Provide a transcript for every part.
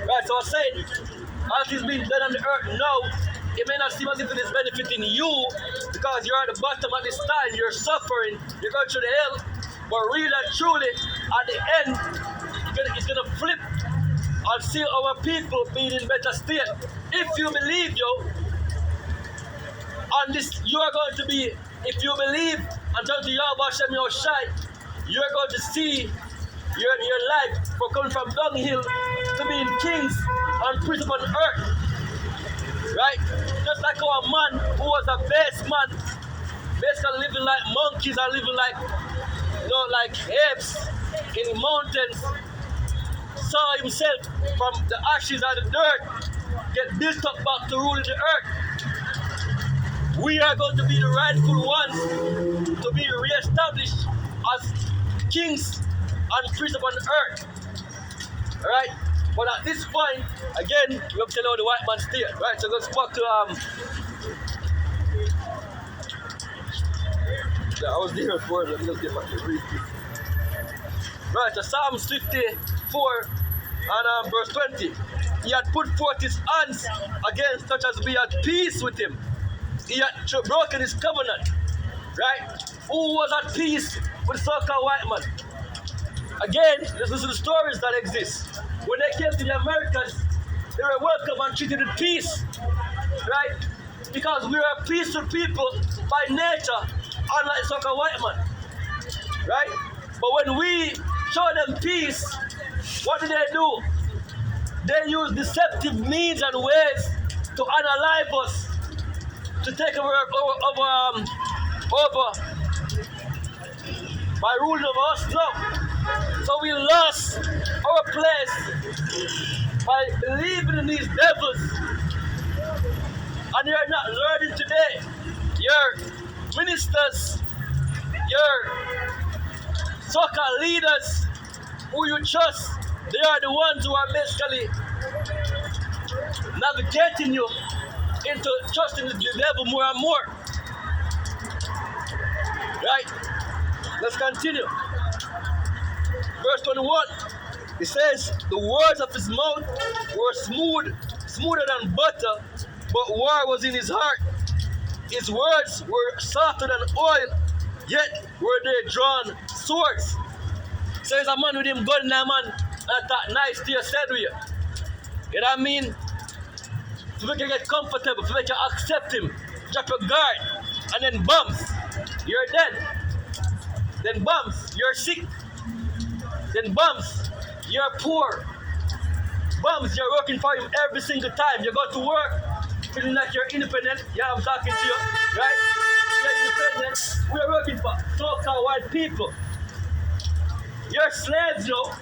Right, so I'm saying, as it's being done on the earth now, it may not seem as if it is benefiting you because you're at the bottom of this time, you're suffering, you're going through the hell, but really and truly, at the end, it's gonna flip and see our people being in better state. If you believe, on this, you are going to be, if you believe and turn to Yahweh Hashem Yoshai, you're going to see your life from coming from dunghill to being kings and princes on earth. Right? Just like our man who was a base man, basically living like monkeys and living like, like apes in the mountains, saw himself from the ashes and the dirt get built up back to rule the earth. We are going to be the rightful ones to be re-established as kings and priests upon the earth. Alright? But at this point, again, we have to tell how the white man stay. Right, so let's back to I was there before, let me just get back to read. Right, so Psalms 54 and verse 20. He had put forth his hands against such as be at peace with him. He had broken his covenant. Right? Who was at peace with the so-called white man? Again, this is the stories that exist. When they came to the Americans, they were welcome and treated with peace, right? Because we are peaceful people by nature, unlike so-called white man, right? But when we show them peace, what do? They use deceptive means and ways to unalive us, to take over by ruling over us now. So we lost our place by believing in these devils. And you're not learning today. Your ministers, your so-called leaders who you trust, they are the ones who are basically navigating you into trusting the devil more and more. Right? Let's continue. Verse 21, it says, the words of his mouth were smoother than butter, but war was in his heart. His words were softer than oil, yet were they drawn swords. So there's a man with him gun in that man, and that nice to your said with you. You know what I mean? To make you get comfortable, to make you accept him, drop your guard, and then bumps, you're dead. Then bumps, you're sick. Then bumps, you're poor. Bumps, you're working for him every single time. You go to work, feeling like you're independent. Yeah, I'm talking to you, right? You're independent. We're working for so-called white people. You're slaves, yo.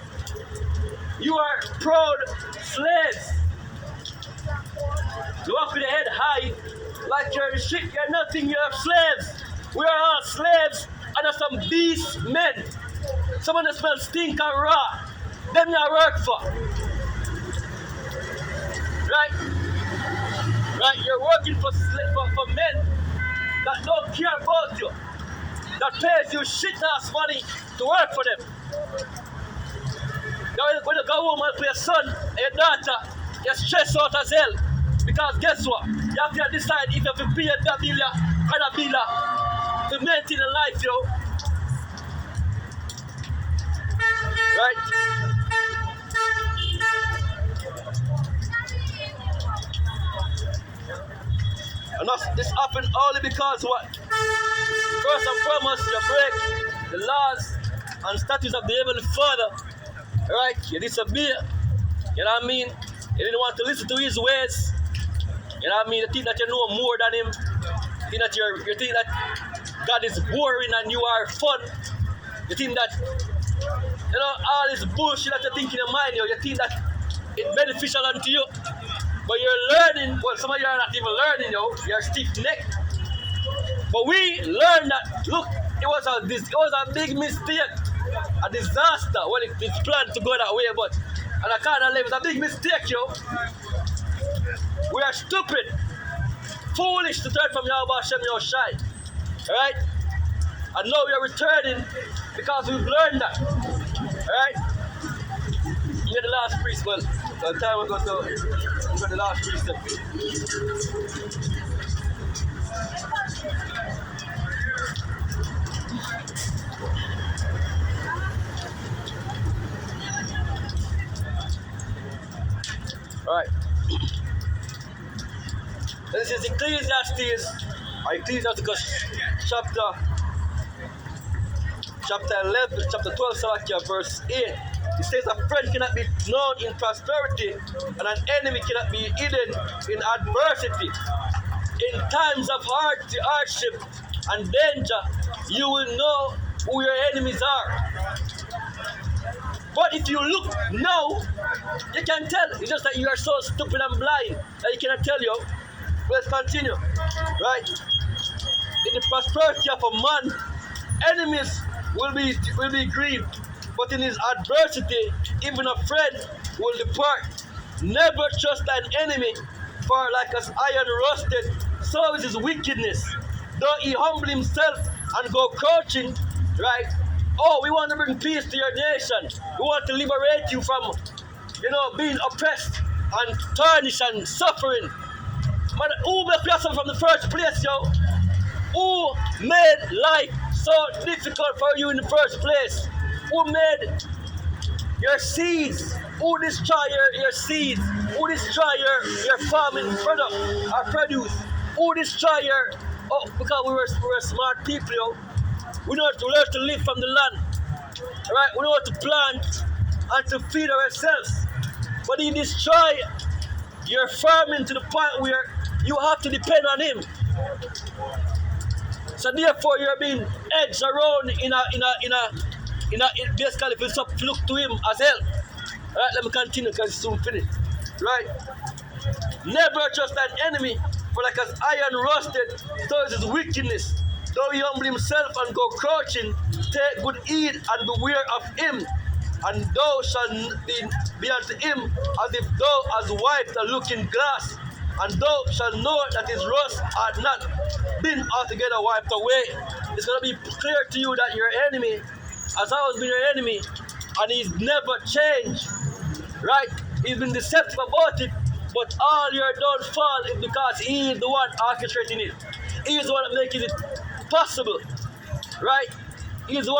You are proud slaves. You walk with the head high, like you're shit. You're nothing. You're slaves. We are all slaves, and are some beast men. Someone that smells stink and raw. Them you work for. Right? Right? You're working for men that don't care about you. That pays you shit ass money to work for them. When you go home and for your son and your daughter, you're stressed out as hell. Because guess what? You have to decide if you have to pay a Dabila and a Bila to maintain a life, yo. Right? And this happened only because what? First and foremost, you break the laws and statutes of the Heavenly Father. Right? You disobey. You know what I mean? You didn't want to listen to his ways. You know what I mean? You think that you know more than him. You think that God is boring and you are fun. You think that all this bullshit that you think in your mind, you think that it's beneficial unto you. But you're learning, well, some of you are not even learning, you're stiff-necked. But we learned that, look, it was a big mistake, a disaster when it's planned to go that way, but on a kind of level, it's a big mistake, We are stupid, foolish to turn from Yahweh Hashem Yoshai. Alright? And now we are returning because we've learned that. Alright? You're the last priest, well. By the time we go the last precept. Alright. This is Ecclesiasticus chapter 11, chapter 12, Salakia, verse 8. It says a friend cannot be known in prosperity and an enemy cannot be hidden in adversity. In times of hardship and danger, you will know who your enemies are. But if you look now, you can tell. It's just that you are so stupid and blind that you cannot tell you. Let's continue. Right? In the prosperity of a man, enemies will be grieved. But in his adversity, even a friend will depart. Never trust an enemy, for like as iron rusted, so is his wickedness. Though he humble himself and go crouching, right? Oh, we want to bring peace to your nation. We want to liberate you from, being oppressed and tarnished and suffering. But who made you suffer from the first place, yo? Who made life so difficult for you in the first place? Who made your seeds? Who destroy your seeds? Who destroy your farming produce? Who destroy because we were smart people, yo. We know how to learn to live from the land. Right? We know how to plant and to feed ourselves. But he destroy your farming to the point where you have to depend on him. So therefore you're being edged around in a basically if it's up to look to him as help. Alright, let me continue because it's soon finished. Right? Never trust an enemy, for like as iron rusted, so is his wickedness. Though he humble himself and go crouching, take good heed and beware of him. And thou shalt be unto him as if thou hast wiped a looking glass. And thou shalt know that his rust had not been altogether wiped away. It's going to be clear to you that your enemy has always been your enemy, and he's never changed. Right? He's been deceptive about it, but all your downfall is because he is the one orchestrating it. He is the one making it possible. Right? He is the one